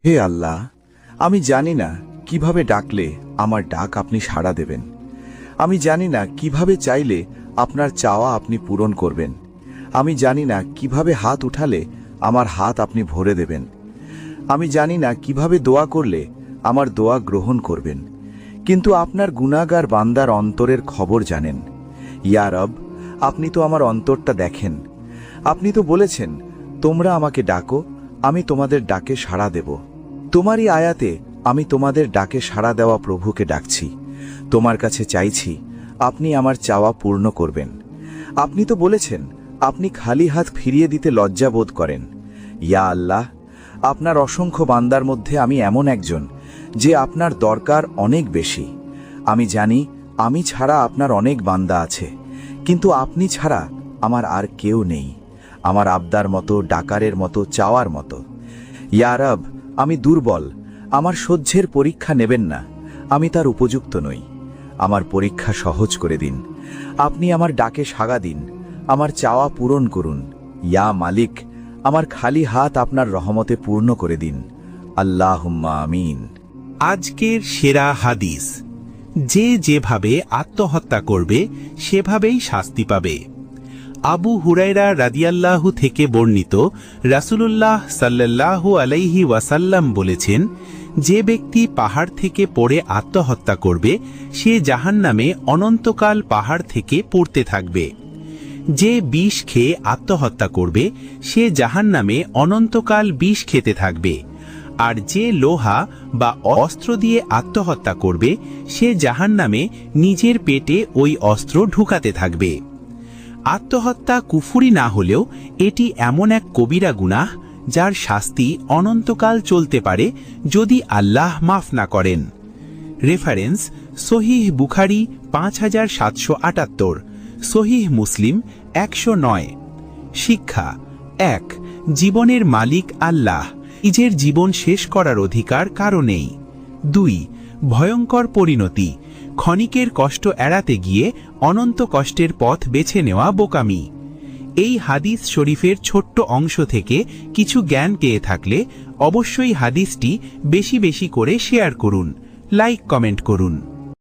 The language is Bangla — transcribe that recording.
হে আল্লাহ, আমি জানি না কিভাবে ডাকলে আমার ডাক আপনি সাড়া দেবেন। আমি জানি না কিভাবে চাইলে আপনার চাওয়া আপনি পূরণ করবেন। আমি জানি না কিভাবে হাত উঠালে আমার হাত আপনি ভরে দেবেন। আমি জানি না কিভাবে দোয়া করলে আমার দোয়া গ্রহণ করবেন, কিন্তু আপনার গুনাহগার বান্দার অন্তরের খবর জানেন। ইয়া রব, আপনি তো আমার অন্তরটা দেখেন। আপনি তো বলেছেন, তোমরা আমাকে ডাকো, আমি তোমাদের ডাকে সাড়া দেব। তোমারই আয়াতে আমি তোমাদের ডাকে সাড়া দেওয়া প্রভুকে ডাকছি। তোমার কাছে চাইছি, আপনি আমার চাওয়া পূর্ণ করবেন। আপনি তো বলেছেন, আপনি খালি হাত ফিরিয়ে দিতে লজ্জা বোধ করেন। ইয়া আল্লাহ, আপনার অসংখ্য বান্দার মধ্যে আমি এমন একজন যে আপনার দরকার অনেক বেশি। আমি জানি আমি ছাড়া আপনার অনেক বান্দা আছে, কিন্তু আপনি ছাড়া আমার আর কেউ নেই, আমার আবদার মতো, ডাকারের মতো, চাওয়ার মতো। ইয়া রব, আমি দুর্বল, আমার সহ্যের পরীক্ষা নেবেন না, আমি তার উপযুক্ত নই। আমার পরীক্ষা সহজ করে দিন, আপনি আমার ডাকে সাড়া দিন, আমার চাওয়া পূরণ করুন। ইয়া মালিক, আমার খালি হাত আপনার রহমতে পূর্ণ করে দিন। আল্লাহুম্মা আমিন। আজকের সেরা হাদিস, যে যেভাবে আত্মহত্যা করবে সেভাবেই শাস্তি পাবে। আবু হুরায়রা রাদিয়াল্লাহু থেকে বর্ণিত, রাসূলুল্লাহ সাল্লাল্লাহু আলাইহি ওয়াসাল্লাম বলেছেন, যে ব্যক্তি পাহাড় থেকে পড়ে আত্মহত্যা করবে সে জাহান্নামে অনন্তকাল পাহাড় থেকে পড়তে থাকবে। যে বিষ খেয়ে আত্মহত্যা করবে সে জাহান্নামে অনন্তকাল বিষ খেতে থাকবে। আর যে লোহা বা অস্ত্র দিয়ে আত্মহত্যা করবে সে জাহান্নামে নিজের পেটে ওই অস্ত্র ঢুকাতে থাকবে। আত্মহত্যা কুফরি না হলেও এটি এমন এক কবিরা গুনাহ যার শাস্তি অনন্তকাল চলতে পারে যদি আল্লাহ মাফ না করেন। রেফারেন্স: সহিহ বুখারী 5778, সহিহ মুসলিম 109। শিক্ষা: 1. জীবনের মালিক আল্লাহ, নিজের জীবন শেষ করার অধিকার কারো নেই। 2. ভয়ঙ্কর পরিণতি, ক্ষণিকের কষ্ট এড়াতে গিয়ে অনন্ত কষ্টের পথ বেছে নেওয়া বোকামি। এই হাদিস শরীফের ছোট্ট অংশ থেকে কিছু জ্ঞান পেয়ে থাকলে অবশ্যই হাদিসটি বেশি বেশি করে শেয়ার করুন, লাইক কমেন্ট করুন।